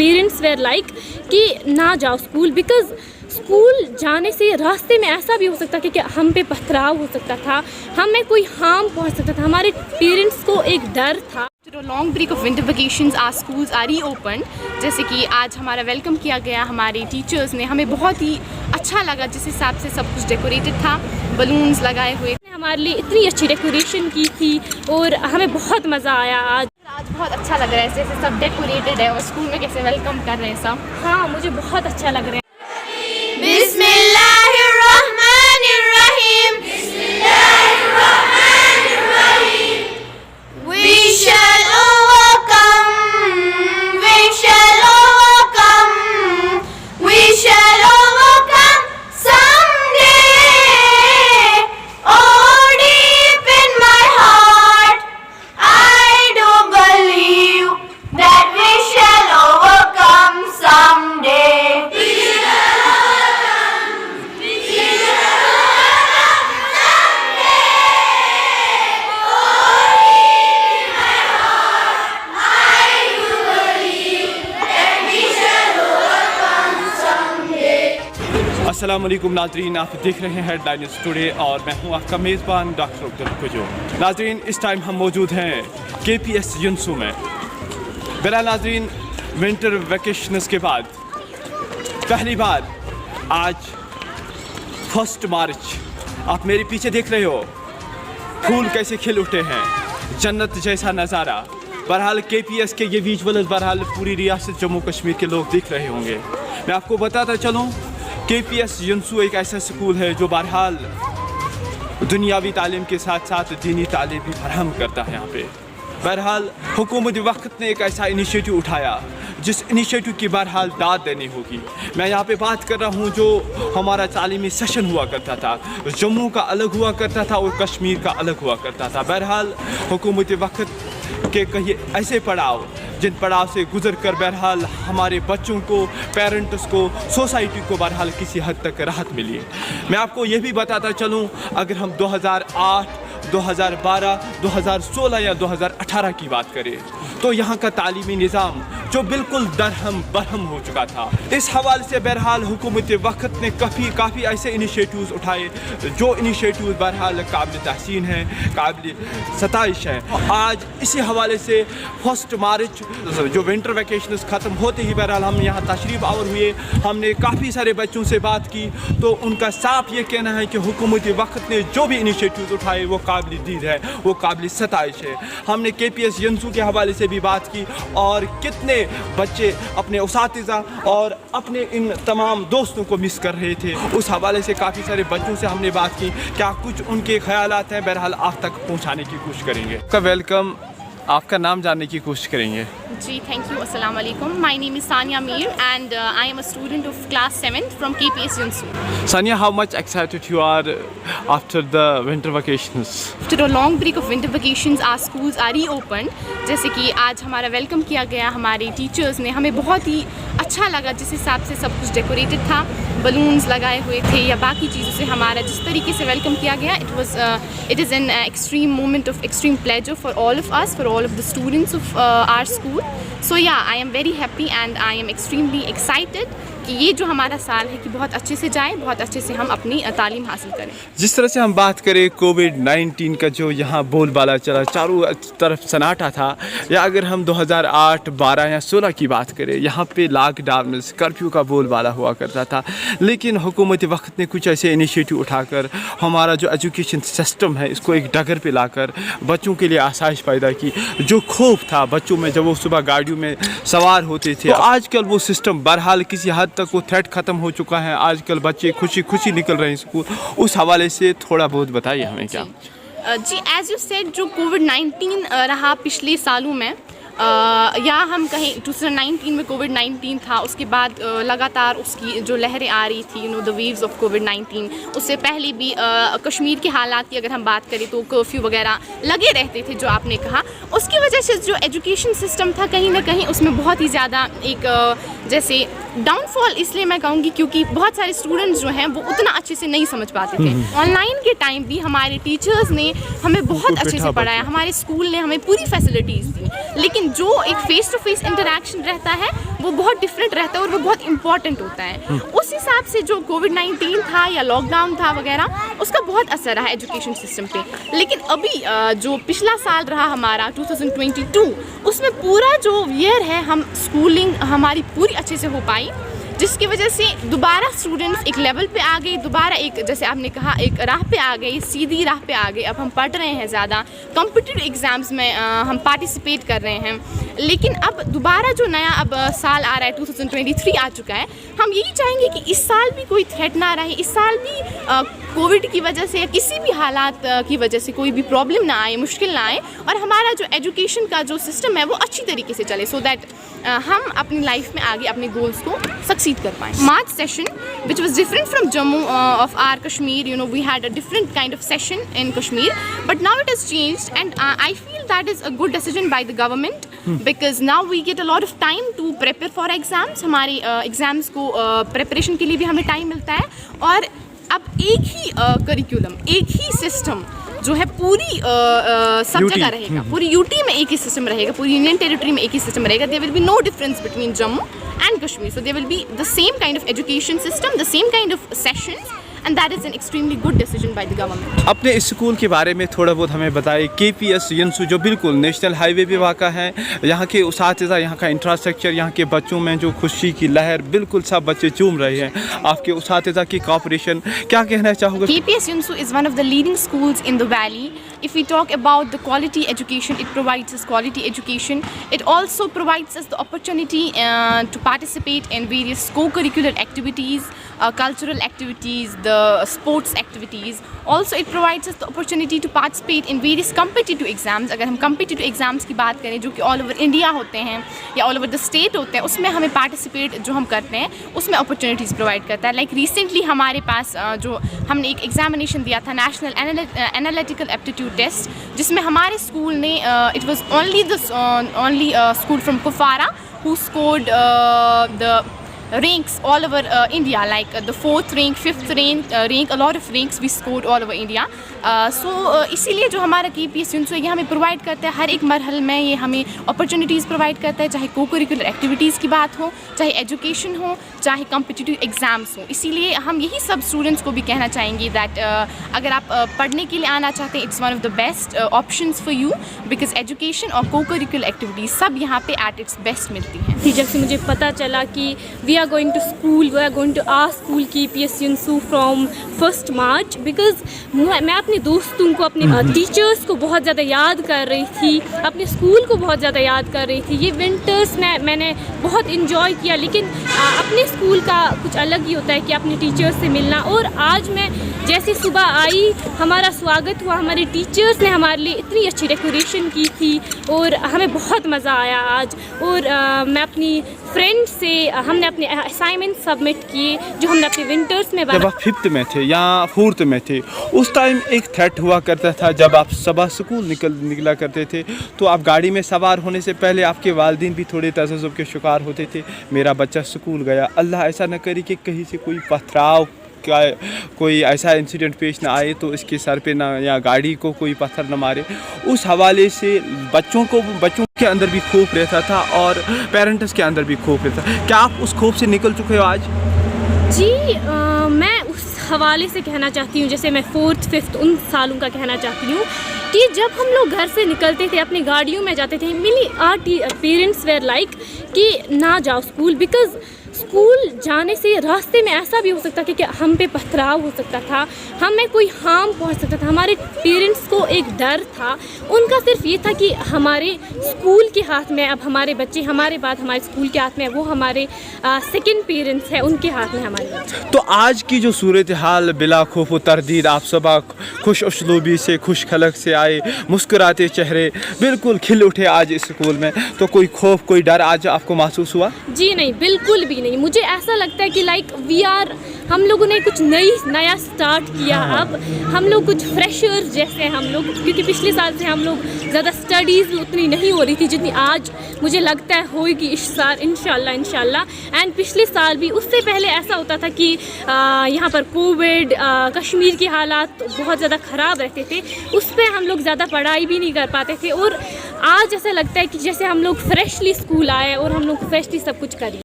Parents where like कि ना जाओ स्कूल, बिकॉज स्कूल जाने से रास्ते में ऐसा भी हो सकता था कि हम पे पथराव हो सकता था, हमें कोई हार्म पहुंच सकता था, हमारे पेरेंट्स को एक डर था। After a long break of winter vacations, our schools are reopened. जैसे कि आज हमारा वेलकम किया गया हमारे टीचर्स ने, हमें बहुत ही अच्छा लगा जिस हिसाब से सब कुछ डेकोरेटेड था, बलून्स लगाए हुए, हमारे लिए इतनी अच्छी डेकोरेशन की थी और हमें बहुत मज़ा आया। आज बहुत अच्छा लग रहा है जैसे सब डेकोरेटेड है और स्कूल में कैसे वेलकम कर रहे हैं सब। हाँ, मुझे बहुत अच्छा लग रहा है। अस्सलाम वालेकुम नाज़रीन, आप देख रहे हैं हेडलाइंस टुडे और मैं हूं आपका मेज़बान डॉक्टर अब्दुल कुजो। नाज़रीन, इस टाइम हम मौजूद हैं KPS युनसू में। बहरहाल नाज़रीन, विंटर वेकेशंस के बाद पहली बार आज 1 मार्च आप मेरे पीछे देख रहे हो, फूल कैसे खिल उठे हैं, जन्नत जैसा नज़ारा। बहरहाल KPS के ये विजुअल्स बहरहाल पूरी रियासत जम्मू कश्मीर के लोग देख रहे होंगे। मैं आपको बताता चलूँ, KPS युनसू एक ऐसा स्कूल है जो बहरहाल दुनियावी तालीम के साथ साथ दीनी तालीम भी फराहम करता है यहाँ पे। बहरहाल हुकूमत वक्त ने एक ऐसा इनिशिएटिव उठाया जिस इनिशिएटिव की बहरहाल दाद देनी होगी। मैं यहाँ पे बात कर रहा हूँ जो हमारा तालीमी सेशन हुआ करता था, जम्मू का अलग हुआ करता था और कश्मीर का अलग हुआ करता था। बहरहाल हुकूमत वक्त के कई ऐसे पड़ाव जिन पड़ाव से गुजर कर बहरहाल हमारे बच्चों को, पेरेंट्स को, सोसाइटी को बहरहाल किसी हद तक राहत मिली। मैं आपको ये भी बताता चलूँ, अगर हम 2008, 2012, 2016 या 2018 की बात करें तो यहाँ का तालीमी निज़ाम जो बिल्कुल दरहम बरहम हो चुका था। इस हवाले से बहरहाल हुकूमत वक्त ने काफ़ी ऐसे इनिशिएटिव्स उठाए जो इनिशिएटिव्स बहरहाल काबिल तहसीन हैं, काबिल सताइश हैं। आज इसी हवाले से 1 मार्च जो विंटर वेकेशंस ख़त्म होते ही बहरहाल हम यहाँ तशरीफ़ आवर हुए, हमने काफ़ी सारे बच्चों से बात की तो उनका साफ ये कहना है कि हुकूमत वक्त ने जो भी इनिशिएटिव्स उठाए वो काबिल दीद है, वो काबिल सताइश है। हमने KPS युनसू के हवाले से भी बात की और कितने बच्चे अपने उसातिज़ा और अपने इन तमाम दोस्तों को मिस कर रहे थे, उस हवाले से काफ़ी सारे बच्चों से हमने बात की। क्या कुछ उनके ख्यालात हैं, बहरहाल आप तक पहुंचाने की कोशिश करेंगे। आपका वेलकम, आपका नाम जानने की कोशिश करेंगे। जी, थैंक यू। अस्सलाम वालेकुम। My name is Sania Mir and I am a student of class 7th from KPS युनसू। Sania, how much excited you are after the winter vacations? After a long break of winter vacations, our schools are reopened. जैसे कि आज हमारा welcome किया गया हमारे teachers ने, हमें बहुत ही अच्छा लगा जिस हिसाब से सब कुछ डेकोरेटेड था, बलून्स लगाए हुए थे या बाकी चीज़ों से हमारा जिस तरीके से वेलकम किया गया, it is an extreme moment of extreme pleasure for all of us, for all of the students of our school. So yeah, I am very happy and I am extremely excited कि ये जो हमारा साल है कि बहुत अच्छे से जाए, बहुत अच्छे से हम अपनी तालीम हासिल करें। जिस तरह से हम बात करें कोविड-19 का जो यहाँ बोलबाला चला, चारों तरफ सन्नाटा था, या अगर हम 2008, 12 या 16 की बात करें, यहाँ पे लॉकडाउन, कर्फ्यू का बोलबाला हुआ करता था। लेकिन हुकूमत वक्त ने कुछ ऐसे इनिशिएटिव उठाकर हमारा जो एजुकेशन सिस्टम है इसको एक डगर पे लाकर बच्चों के लिए आसाइश पैदा की। जो खौफ था बच्चों में जब वो सुबह गाड़ियों में सवार होते थे, तो आजकल वो सिस्टम बहरहाल किसी हद तक वो थ्रेट ख़त्म हो चुका है। आजकल बच्चे खुशी निकल रहे हैं स्कूल। उस हवाले से थोड़ा बहुत बताइए हमें। क्या जी, एज यू सेड, जो कोविड-19 रहा पिछले सालों में, या हम कहें 2019 में कोविड-19 था, उसके बाद लगातार उसकी जो लहरें आ रही थी, द वेव्स ऑफ कोविड-19, उससे पहले भी कश्मीर के हालात की अगर हम बात करें तो कर्फ्यू वगैरह लगे रहते थे जो आपने कहा। उसकी वजह से जो एजुकेशन सिस्टम था कहीं ना कहीं उसमें बहुत ही ज़्यादा एक जैसे डाउनफॉल इसलिए मैं कहूँगी क्योंकि बहुत सारे स्टूडेंट्स जो हैं वो उतना अच्छे से नहीं समझ पाते थे। ऑनलाइन के टाइम भी हमारे टीचर्स ने हमें बहुत अच्छे से पढ़ाया, हमारे स्कूल ने हमें पूरी फैसिलिटीज़ दी, लेकिन जो एक फेस टू फेस इंटरेक्शन रहता है वो बहुत डिफरेंट रहता है और वो बहुत इंपॉर्टेंट होता है। उस हिसाब से जो कोविड-19 था या लॉकडाउन था वगैरह, उसका बहुत असर रहा एजुकेशन सिस्टम पे। लेकिन अभी जो पिछला साल रहा हमारा 2022, उसमें पूरा जो ईयर है हम स्कूलिंग हमारी पूरी अच्छे से हो पाई, जिसकी वजह से दोबारा स्टूडेंट्स एक लेवल पे आ गए, दोबारा एक जैसे आपने कहा एक राह पे आ गए, सीधी राह पे आ गए। अब हम पढ़ रहे हैं ज़्यादा, कॉम्पिटिटिव एग्ज़ाम्स में हम पार्टिसिपेट कर रहे हैं। लेकिन अब दोबारा जो नया अब साल आ रहा है 2023 आ चुका है, हम यही चाहेंगे कि इस साल भी कोई थ्रेट ना रहे, इस साल भी कोविड की वजह से या किसी भी हालात की वजह से कोई भी प्रॉब्लम ना आए, मुश्किल ना आए, और हमारा जो एजुकेशन का जो सिस्टम है वो अच्छी तरीके से चले, सो दैट हम अपनी लाइफ में आगे अपने गोल्स को सक्सीड कर पाएँ। मार्च session which was different from Jammu of our Kashmir, you know, we had a different kind of session in Kashmir, but now it has changed, and I feel that is a good decision by the government because now we get a lot of time to prepare for exams. हमारे exams को preparation के लिए भी हमें time मिलता है, और अब एक ही करिकुलम, एक ही सिस्टम जो है पूरी सब जगह रहेगा, पूरी यूटी में एक ही सिस्टम रहेगा, पूरी यूनियन टेरिटरी में एक ही सिस्टम रहेगा। There will be no difference between Jammu and Kashmir, so there will be the same kind of education system, the same kind of sessions, and that is an extremely good decision by the government. अपने school के बारे में थोड़ा बहुत हमें बताइए। KPS यंसू जो बिल्कुल नेशनल हाईवे पे वाक़ा है, यहाँ के उसातिज़ा, यहाँ का इंफ्रास्ट्रक्चर, यहाँ के बच्चों में जो खुशी की लहर, बिल्कुल सब बच्चे झूम रहे हैं। आपके उसातिज़ा की कॉपरेशन, क्या कहना चाहोगे? KPS Yunsu is one of the leading schools in the valley. If we talk about the quality education, it provides us quality education. It also provides us the opportunity to participate in various co-curricular activities, cultural activities, the sports activities. Also, it provides us the opportunity to participate in various competitive exams. अगर हम competitive exams की बात करें जो कि all over India होते हैं या all over the state होते हैं, उसमें हमें participate जो हम करते हैं उसमें opportunities provide करता है। Like recently हमारे पास जो हमने एक examination दिया था National Analytical Aptitude Test, जिसमें हमारे स्कूल ने it was only school from Kupwara who scored the ranks all over India, like the 4th rank, 5th rank, a lot of ranks we scored all over India. So इसीलिए जो हमारा KPS Yunsu है ये हमें provide करता है हर एक मरहल में, ये हमें अपॉर्चुनिटीज़ प्रोवाइड करता है, चाहे को करिकुलर एक्टिविटीज़ की बात हो, चाहे एजुकेशन हो, चाहे कॉम्पिटिटिव एग्ज़ाम्स हो। इसीलिए हम यही सब स्टूडेंट्स को भी कहना चाहेंगे दैट अगर आप पढ़ने के लिए आना चाहते हैं, it's one of the best options for you, because education और को करिकुलर एक्टिविटीज़ सब यहाँ पे एट इट्स बेस्ट मिलती हैं। जब से मुझे पता चला कि we are going to our school KPS Yunsu from 1st March, because मैं अपने दोस्तों को, अपने टीचर्स को बहुत ज़्यादा याद कर रही थी, अपने स्कूल को बहुत ज़्यादा याद कर रही थी। ये विंटर्स में मैंने बहुत इन्जॉय किया, लेकिन अपने स्कूल का कुछ अलग ही होता है कि अपने टीचर्स से मिलना। और आज मैं जैसे सुबह आई, हमारा स्वागत हुआ, हमारे टीचर्स ने हमारे लिए इतनी अच्छी डेकोरेशन की थी और हमें बहुत मज़ा आया आज। और मैं अपनी फ्रेंड से हमने अपने असाइनमेंट सबमिट किए जो हमने अपने विंटर्स में जब आप 5th में थे या 4th में थे, उस टाइम एक थ्रेट हुआ करता था जब आप सुबह स्कूल निकला करते थे तो आप गाड़ी में सवार होने से पहले आपके वालिदैन भी थोड़े तसव्वुफ के शिकार होते थे। मेरा बच्चा स्कूल गया, अल्लाह ऐसा न करे कि कहीं से कोई पथराव का कोई ऐसा इंसिडेंट पेश ना आए तो इसके सर पे ना या गाड़ी को कोई पत्थर न मारे। उस हवाले से बच्चों के अंदर भी खौफ रहता था और पेरेंट्स के अंदर भी खौफ रहता था। क्या आप उस खौफ से निकल चुके हो आज? जी, मैं उस हवाले से कहना चाहती हूँ, जैसे मैं 4th 5th उन सालों का कहना चाहती हूँ कि जब हम लोग घर से निकलते थे, अपनी गाड़ियों में जाते थे, मेरी पेरेंट्स वेयर लाइक कि ना जाओ स्कूल, बिकॉज स्कूल जाने से रास्ते में ऐसा भी हो सकता था कि हम पे पथराव हो सकता था, हमें कोई हार्म पहुंच सकता था। हमारे पेरेंट्स को एक डर था, उनका सिर्फ ये था कि हमारे स्कूल के हाथ में, अब हमारे बच्चे हमारे बाद हमारे स्कूल के हाथ में, वो हमारे सेकंड पेरेंट्स हैं, उनके हाथ में हमारे बच्चे। तो आज की जो सूरत हाल, बिला खौफ व तरदीद आप सब खुश उसलूबी से, खुश खलक से आए, मुस्कुराते चेहरे बिल्कुल खिल उठे आज इस स्कूल में, तो कोई खौफ, कोई डर आज आपको महसूस हुआ? जी नहीं, बिल्कुल भी नहीं। मुझे ऐसा लगता है कि लाइक वी आर ہم لوگوں نے کچھ نیا سٹارٹ کیا. اب ہم لوگ کچھ فریشرز جیسے ہیں ہم لوگ, کیونکہ پچھلے سال سے ہم لوگ زیادہ اسٹڈیز بھی اتنی نہیں ہو رہی تھی جتنی آج مجھے لگتا ہے ہوئے گی اس سال انشاءاللہ. اینڈ پچھلے سال بھی, اس سے پہلے ایسا ہوتا تھا کہ یہاں پر کووڈ, کشمیر کے حالات بہت زیادہ خراب رہتے تھے, اس پہ ہم لوگ زیادہ پڑھائی بھی نہیں کر پاتے تھے. اور آج ایسا لگتا ہے کہ جیسے ہم لوگ فریشلی اسکول آئے اور ہم لوگ فریشلی سب کچھ کریں.